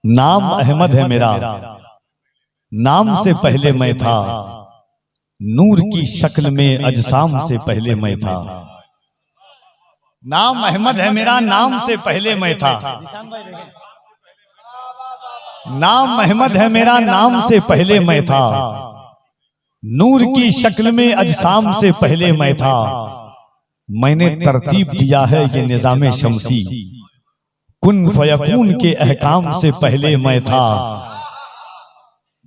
नाम अहमद है मेरा, नाम से पहले मैं था, नूर की शक्ल में अजसाम से पहले मैं था। नाम अहमद है मेरा, नाम से पहले मैं था। नाम अहमद है मेरा, नाम से पहले मैं था, नूर की शक्ल में अजसाम से पहले मैं था। मैंने तरतीब दिया है ये निजाम शमसी, कुन फयकून के अहकाम से पहले मैं था।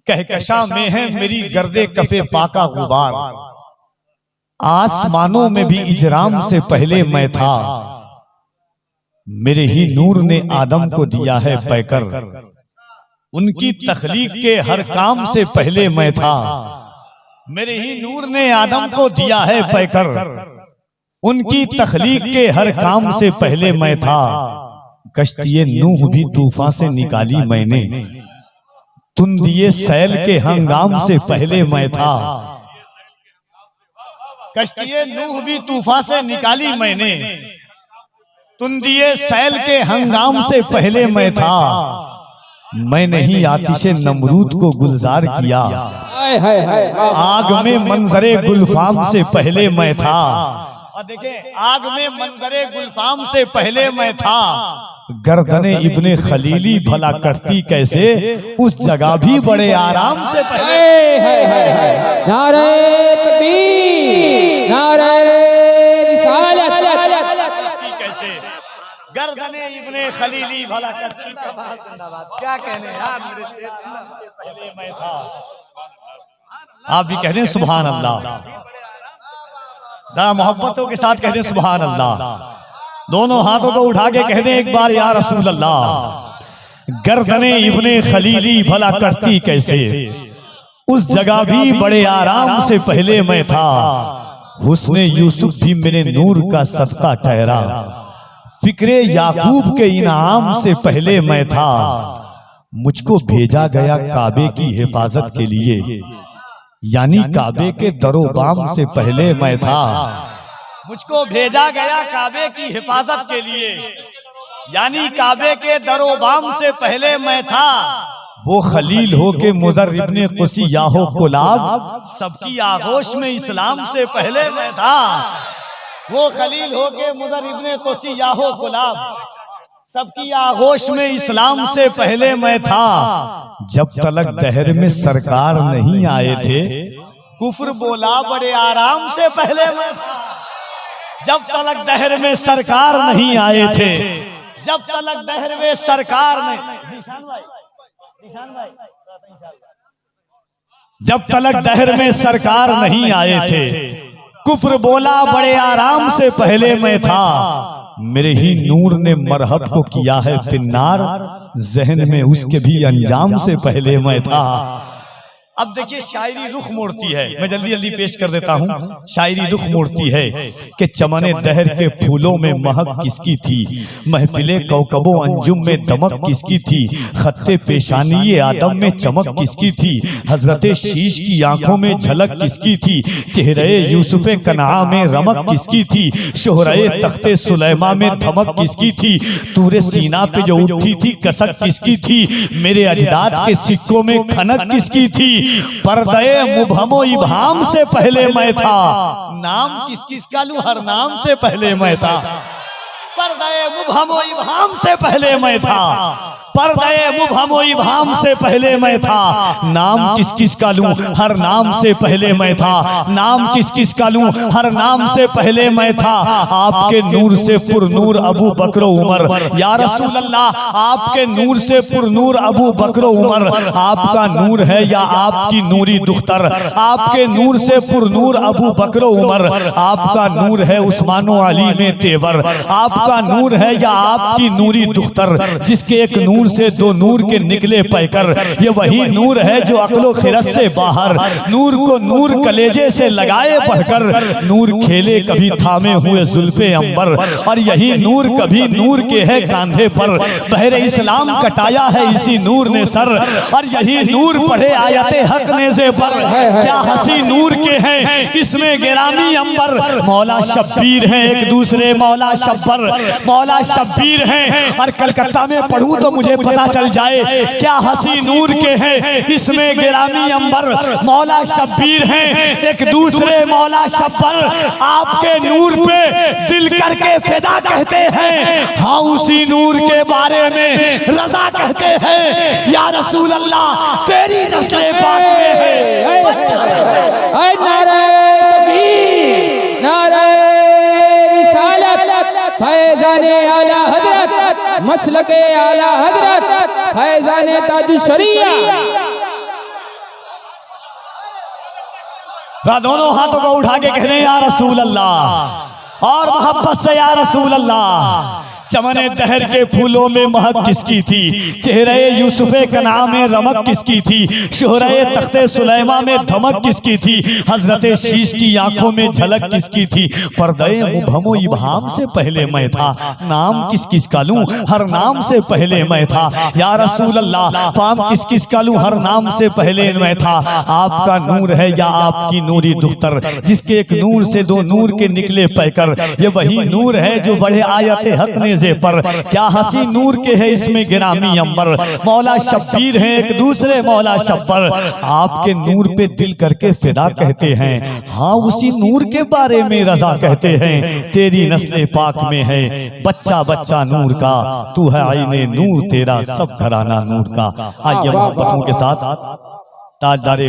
कहकशा में है मेरी गर्दे कफे पाका गुबार, आसमानों में भी इजराम से पहले मैं था। मेरे ही नूर ने आदम को दिया है पैकर, उनकी तख्लीक के हर काम से पहले मैं था। मेरे ही नूर ने आदम को दिया है पैकर, उनकी तख्लीक के हर काम से पहले मैं था। कश्तिये नूह भी तूफान से निकाली मैंने, तुंदिए सैल के हंगाम से पहले मैं था। कश्तिये नूह भी तूफान से निकाली मैंने, तुंदिए सैल के हंगाम से पहले मैं था। मैं नहीं आतिशे नमरूद को गुलजार किया, आग में मंजरे गुलफाम से पहले मैं था। और देखें, आग में मंजरे गुलफाम से पहले मैं था। गर्दने इब्ने खलीली भला करती कैसे, उस जगह भी बड़े आराम से पहले। नारे तकबीर, नारे रिसालत कैसे गर्दने इब्ने खलीली भला करती क्या कहने यार, मेरे शेर से पहले मैं था। आप भी कह रहे हैं सुभान अल्लाह, दा मोहब्बतों के साथ कह रहे हैं सुभान अल्लाह। दोनों हाथों को उठा के कह दे एक बार या रसूल अल्लाह। गर्दने इब्ने खलीली भला करती कैसे, उस जगह भी बड़े आराम से पहले मैं था। हुस्ने यूसुफ भी मेरे नूर का सदका ठहरा, फिक्रे याकूब के इनाम से पहले मैं था। मुझको भेजा गया काबे की हिफाजत के लिए, यानी काबे के दरोबाम से पहले मैं था। मुझको भेजा गया काबे की हिफाजत के लिए, यानी काबे के दरोबाम से पहले मैं था। वो खलील हो के मुज़र इब्ने कुसी याहो कुलाब, सबकी आगोश में इस्लाम से पहले मैं था। वो खलील हो के मुज़र इब्ने कुसी याहो कुलाब, सबकी आगोश में इस्लाम से पहले मैं था। जब तलक दहर में सरकार नहीं आए थे, कुफ्र बोला बड़े आराम से पहले मैं था। जब तलक दहर में सरकार नहीं आए थे, जब तलक दहर में सरकार नहीं, जब तलक दहर में सरकार नहीं आए थे, कुफ्र बोला बड़े आराम से पहले मैं था। मेरे ही नूर ने मरहब को किया है फिन्नार, जहन में उसके भी अंजाम से पहले मैं था। अब देखिए शायरी रुख मोड़ती है, मैं जल्दी जल्दी पेश कर देता हूँ। शायरी रुख मोड़ती है कि चमने दहर के फूलों में महक किसकी थी, महफिले कौकबो अंजुम में दमक किसकी थी, खत्ते पेशानी आदम में चमक किसकी थी, हजरत शीश की आंखों में झलक किसकी थी, चेहरे यूसुफे कनाआ में रमक किसकी थी, शोहरे तख्ते सुलैमा में धमक किसकी थी, तूरे सीना पे जो उठी थी कसक किसकी थी, मेरे अजदाद के सिक्कों में खनक किसकी थी। पर्दे मुबहमो इबहाम से पहले मैं था। नाम किस किस का लूं, हर नाम से पहले मैं था। पर्दे मुबहमो इबहाम से पहले मैं था। पर्दे मुबहमो इबहाम से पहले मैं था। नाम किस किस का लूं, हर नाम से पहले मैं था। नाम किस किस का लूं, हर नाम से पहले मैं था। आपके नूर से पुरनूर अबू बकर उमर, या रसूल अल्लाह आपके नूर से पुरनूर अबू बकर उमर। आपका नूर है या आपकी नूरी दुख्तर, आपके नूर से पुरनूर अबू बकर उमर। आपका नूर है उस्मानो अली में तेवर, आपका नूर है या आपकी नूरी दुख्तर, जिसके एक नूर से दो नूर के निकले पैकर। ये वही नूर है जो अक्लो खिरत से बाहर, नूर को नूर कलेजे से लगाए बढ़कर, नूर खेले कभी थामे हुए जुल्फे अंबर, और यही नूर कभी नूर के है कांधे पर। बहरे इस्लाम कटाया है इसी नूर ने सर, और यही नूर पढ़े आयते हक नेज़े पर। क्या हंसी नूर के हैं इसमें गिरामी अंबर, मौला शब्बीर है एक दूसरे मौला शब्बर, मौला शब्बीर हैं। और कलकत्ता में पढ़ूं तो मुझे उन्हें पता चल जाए क्या हंसी नूर के हैं, इसमें गिरामी अंबर मौला शब्बीर हैं, एक दूसरे मौला शब्बर आपके नूर पे दिल करके फिदा कहते हैं। हाँ उसी नूर के बारे में रजा कहते हैं। या रसूल अल्लाह तेरी नस्ल पाक में है। नारे तकबीर, नारे रिसालत, फैज़ाने आला हजरत, मसलके आला हजरत, फैज़ाने ताजुश शरिया। दोनों हाथों को उठा के कह रहे या रसूल अल्लाह, और मोहब्बत से या रसूल अल्लाह। चमने दहर के फूलों में महक किसकी थी, चेहरे यूसुफे का नाम में रमक किसकी थी, शोहरे तख्ते सुलेमा में धमक किसकी थी, हजरत शीश की आंखों में झलक किसकी थी। पर्दे मुबहमो इबहाम से पहले मैं था, नाम किस किस का लूं, हर नाम से पहले मैं था। या रसूल अल्लाह पाम किस किस का लूं, हर नाम से पहले मैं था। आपका नूर है या आपकी नूरी दुख्तर, जिसके एक नूर से दो नूर के निकले पैकर, ये वही नूर है जो बड़े आयत हक ने पर। क्या हंसी नूर के है, इसमें गिरामी अंबर मौला शब्बीर है, एक दूसरे मौला शब्बर आपके नूर पे दिल करके फिदा कहते हैं। हाँ उसी नूर के बारे में रजा कहते हैं। तेरी नस्ल पाक में है बच्चा बच्चा नूर का, तू है आईने नूर तेरा सब घराना नूर का। आइए मोहब्बतों के साथ ताजदारे